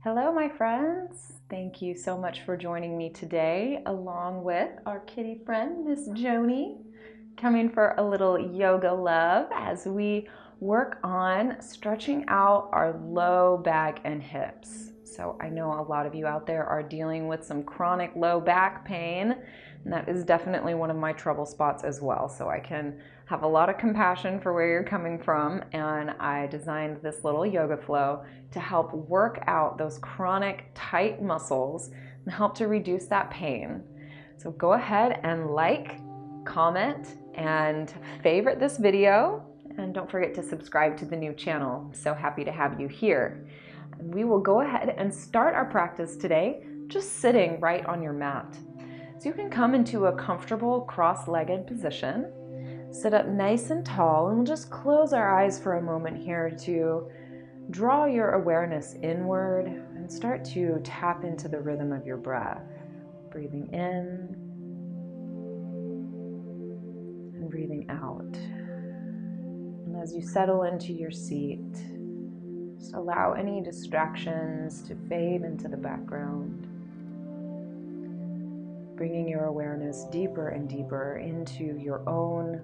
Hello, my friends. Thank you so much for joining me today, along with our kitty friend, Miss Joni, coming for a little yoga love as we work on stretching out our low back and hips. So I know a lot of you out there are dealing with some chronic low back pain, and that is definitely one of my trouble spots as well. So I can have a lot of compassion for where you're coming from, and I designed this little yoga flow to help work out those chronic tight muscles and help to reduce that pain. So go ahead and like, comment, and favorite this video, and don't forget to subscribe to the new channel. I'm so happy to have you here. And we will go ahead and start our practice today just sitting right on your mat. So you can come into a comfortable cross-legged position. Sit up nice and tall, and we'll just close our eyes for a moment here to draw your awareness inward and start to tap into the rhythm of your breath. Breathing in and breathing out. And as you settle into your seat, just allow any distractions to fade into the background, bringing your awareness deeper and deeper into your own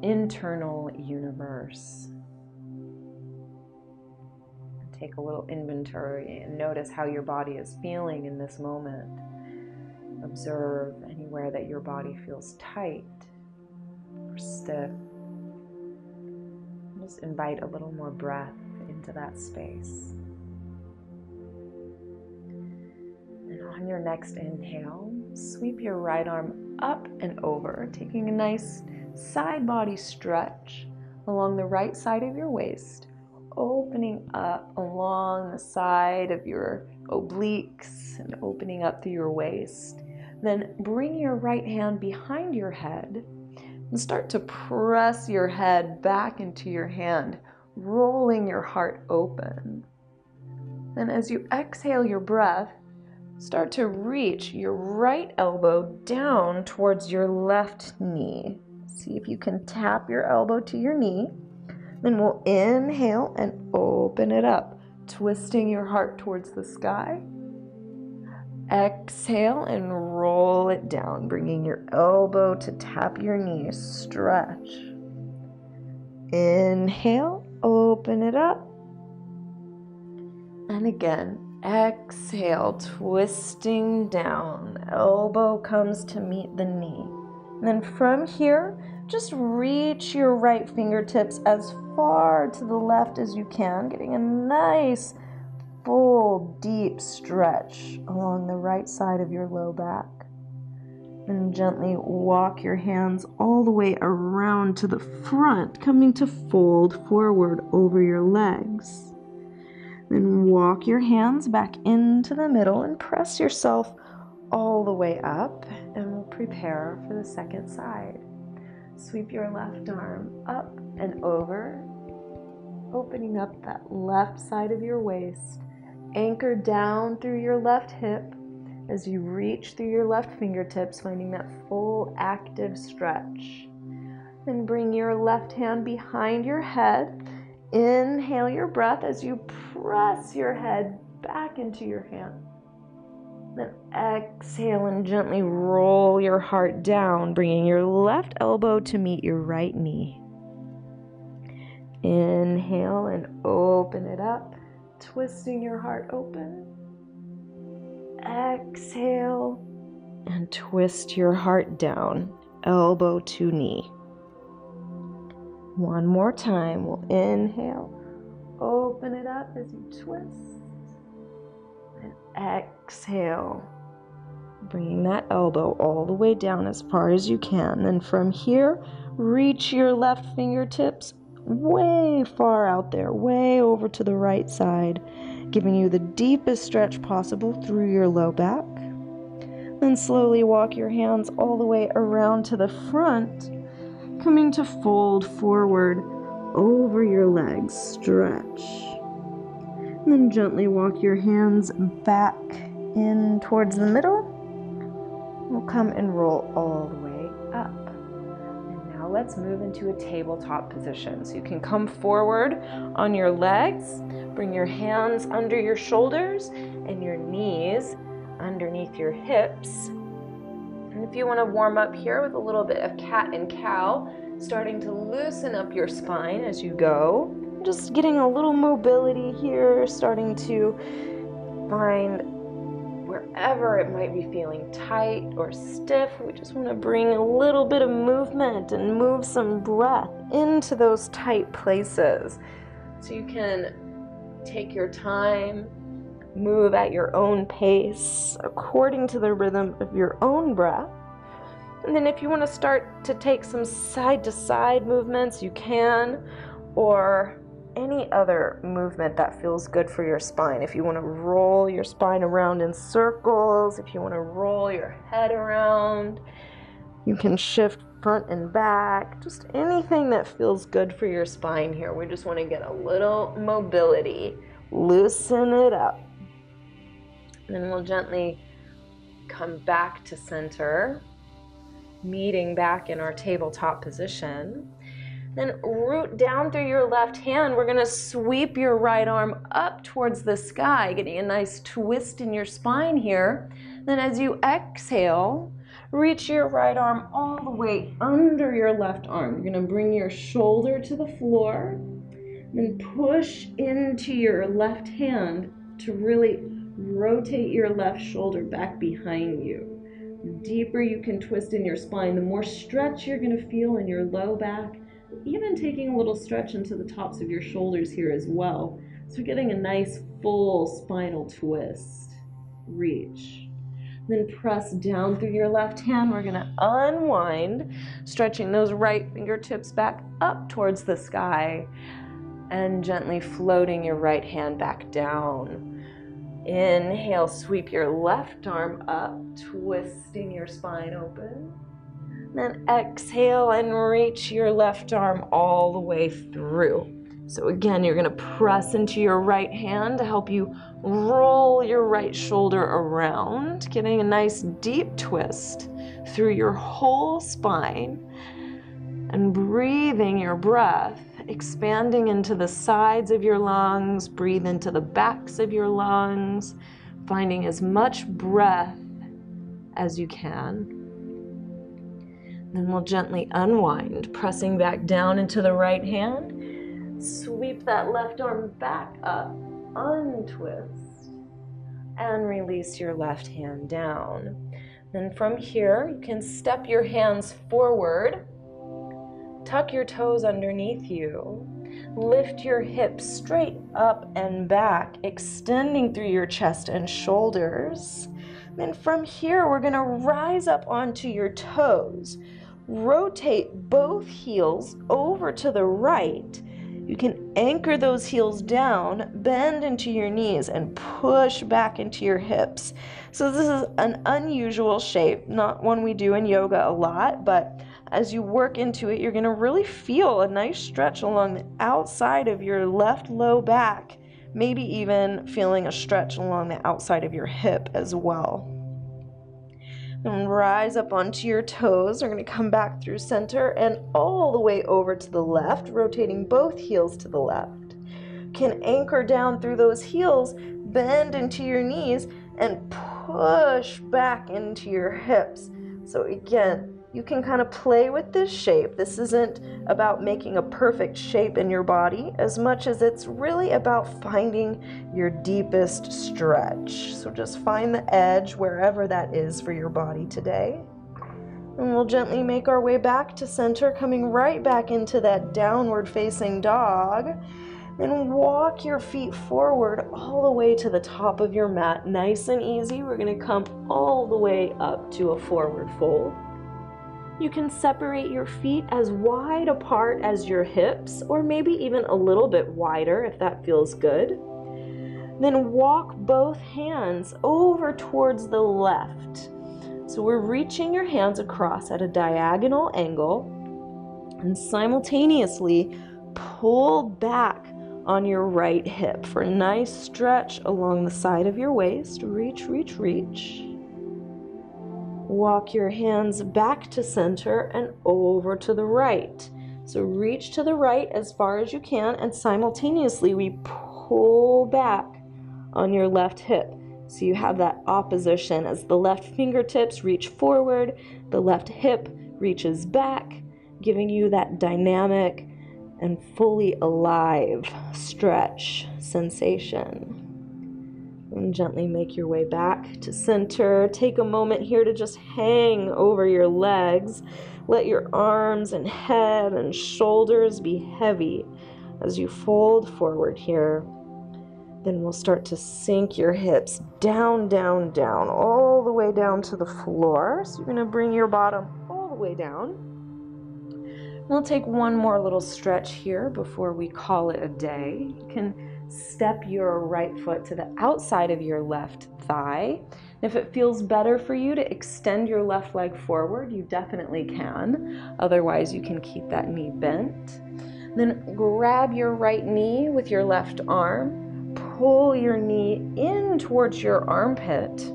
internal universe. Take a little inventory and notice how your body is feeling in this moment. Observe anywhere that your body feels tight or stiff. Just invite a little more breath into that space. And on your next inhale, sweep your right arm up and over, taking a nice side body stretch along the right side of your waist, opening up along the side of your obliques and opening up through your waist. Then bring your right hand behind your head and start to press your head back into your hand, rolling your heart open. Then as you exhale your breath, start to reach your right elbow down towards your left knee. See if you can tap your elbow to your knee. Then we'll inhale and open it up, twisting your heart towards the sky. Exhale and roll it down, bringing your elbow to tap your knee. Stretch. Inhale, open it up. And again, exhale, twisting down. Elbow comes to meet the knee. And then from here, just reach your right fingertips as far to the left as you can, getting a nice, full, deep stretch along the right side of your low back. And gently walk your hands all the way around to the front, coming to fold forward over your legs. Then walk your hands back into the middle and press yourself all the way up, and we'll prepare for the second side. Sweep your left arm up and over, opening up that left side of your waist. Anchor down through your left hip as you reach through your left fingertips, finding that full active stretch. Then bring your left hand behind your head. Inhale your breath as you press your head back into your hand. Then exhale and gently roll your heart down, bringing your left elbow to meet your right knee. Inhale and open it up, twisting your heart open. Exhale and twist your heart down, elbow to knee. One more time, we'll inhale, open it up as you twist. And exhale, bringing that elbow all the way down as far as you can. Then from here, reach your left fingertips way far out there, way over to the right side, giving you the deepest stretch possible through your low back. Then slowly walk your hands all the way around to the front, coming to fold forward over your legs. Stretch. And then gently walk your hands back in towards the middle. We'll come and roll all the way up. And now Now let's move into a tabletop position. So you can come forward on your legs, bring your hands under your shoulders and your knees underneath your hips. And if you want to warm up here with a little bit of cat and cow, starting to loosen up your spine as you go, just getting a little mobility here, starting to find wherever it might be feeling tight or stiff. We just want to bring a little bit of movement and move some breath into those tight places. So you can take your time, move at your own pace according to the rhythm of your own breath. And then if you want to start to take some side to side movements, you can, or any other movement that feels good for your spine. If you want to roll your spine around in circles, if you want to roll your head around, you can shift front and back, just anything that feels good for your spine here. We just want to get a little mobility, loosen it up. And then we'll gently come back to center, meeting back in our tabletop position. Then root down through your left hand. We're going to sweep your right arm up towards the sky, getting a nice twist in your spine here. Then as you exhale, reach your right arm all the way under your left arm. You're going to bring your shoulder to the floor, then push into your left hand to really rotate your left shoulder back behind you. The deeper you can twist in your spine, the more stretch you're going to feel in your low back, even taking a little stretch into the tops of your shoulders here as well. So we're getting a nice full spinal twist. Reach. Then press down through your left hand. We're going to unwind, stretching those right fingertips back up towards the sky and gently floating your right hand back down. Inhale, sweep your left arm up, twisting your spine open. Then exhale and reach your left arm all the way through. So again, you're going to press into your right hand to help you roll your right shoulder around, getting a nice deep twist through your whole spine and breathing your breath, expanding into the sides of your lungs, breathe into the backs of your lungs, finding as much breath as you can. Then we'll gently unwind, pressing back down into the right hand. Sweep that left arm back up, untwist, and release your left hand down. Then from here, you can step your hands forward, tuck your toes underneath you, lift your hips straight up and back, extending through your chest and shoulders. Then from here, we're going to rise up onto your toes. Rotate both heels over to the right. You can anchor those heels down, bend into your knees, and push back into your hips. So this is an unusual shape, not one we do in yoga a lot, but as you work into it, you're going to really feel a nice stretch along the outside of your left low back, maybe even feeling a stretch along the outside of your hip as well. Then rise up onto your toes. We're going to come back through center and all the way over to the left, rotating both heels to the left. Can anchor down through those heels, bend into your knees, and push back into your hips. So again, you can kind of play with this shape. This isn't about making a perfect shape in your body as much as it's really about finding your deepest stretch. So just find the edge wherever that is for your body today. And we'll gently make our way back to center, coming right back into that downward facing dog. Then walk your feet forward all the way to the top of your mat. Nice and easy. We're going to come all the way up to a forward fold. You can separate your feet as wide apart as your hips, or maybe even a little bit wider if that feels good. Then walk both hands over towards the left. So we're reaching your hands across at a diagonal angle and simultaneously pull back on your right hip for a nice stretch along the side of your waist. Reach, reach, reach. Walk your hands back to center and over to the right. So reach to the right as far as you can, and simultaneously we pull back on your left hip. So you have that opposition as the left fingertips reach forward, the left hip reaches back, giving you that dynamic and fully alive stretch sensation. And gently make your way back to center. Take a moment here to just hang over your legs. Let your arms and head and shoulders be heavy as you fold forward here. Then we'll start to sink your hips down, down, down, all the way down to the floor. So you're going to bring your bottom all the way down. We'll take one more little stretch here before we call it a day. You can step your right foot to the outside of your left thigh. If it feels better for you to extend your left leg forward, you definitely can. Otherwise, you can keep that knee bent. Then grab your right knee with your left arm. Pull your knee in towards your armpit.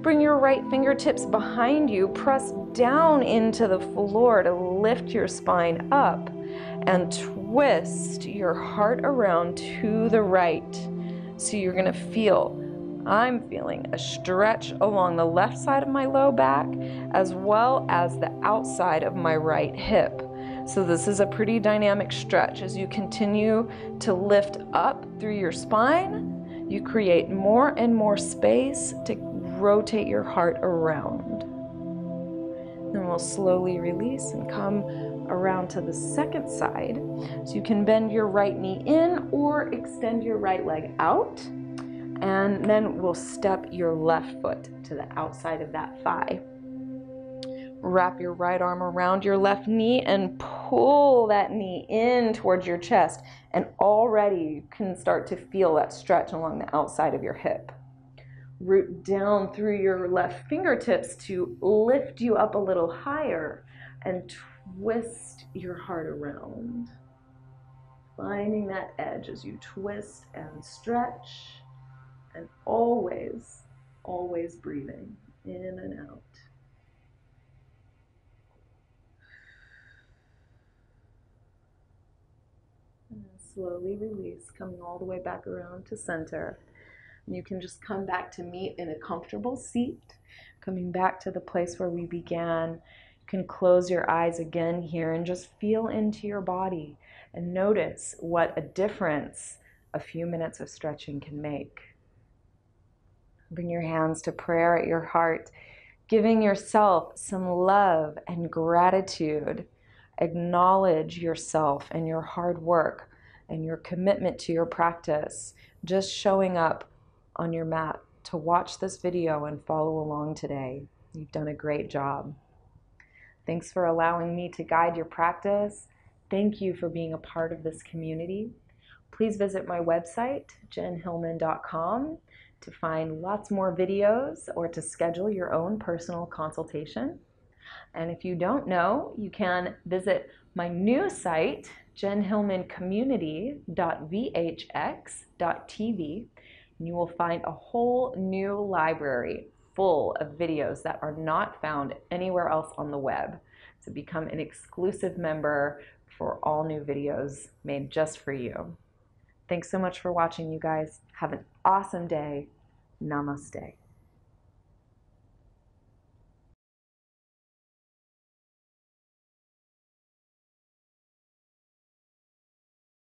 Bring your right fingertips behind you. Press down into the floor to lift your spine up and twist your heart around to the right. So you're going to I'm feeling a stretch along the left side of my low back as well as the outside of my right hip. So this is a pretty dynamic stretch. As you continue to lift up through your spine, you create more and more space to rotate your heart around. Then we'll slowly release and come around to the second side. So you can bend your right knee in or extend your right leg out. And then we'll step your left foot to the outside of that thigh. Wrap your right arm around your left knee and pull that knee in towards your chest. And already you can start to feel that stretch along the outside of your hip. Root down through your left fingertips to lift you up a little higher and twist your heart around. Finding that edge as you twist and stretch, and always, always breathing in and out. And then slowly release, coming all the way back around to center. And you can just come back to meet in a comfortable seat, coming back to the place where we began. You can close your eyes again here and just feel into your body and notice what a difference a few minutes of stretching can make. Bring your hands to prayer at your heart, giving yourself some love and gratitude. Acknowledge yourself and your hard work and your commitment to your practice. Just showing up on your mat to watch this video and follow along today. You've done a great job. Thanks for allowing me to guide your practice. Thank you for being a part of this community. Please visit my website, jenhilman.com, to find lots more videos or to schedule your own personal consultation. And if you don't know, you can visit my new site, jenhilmancommunity.vhx.tv, and you will find a whole new library full of videos that are not found anywhere else on the web. To become an exclusive member for all new videos made just for you. Thanks so much for watching, you guys. Have an awesome day. Namaste.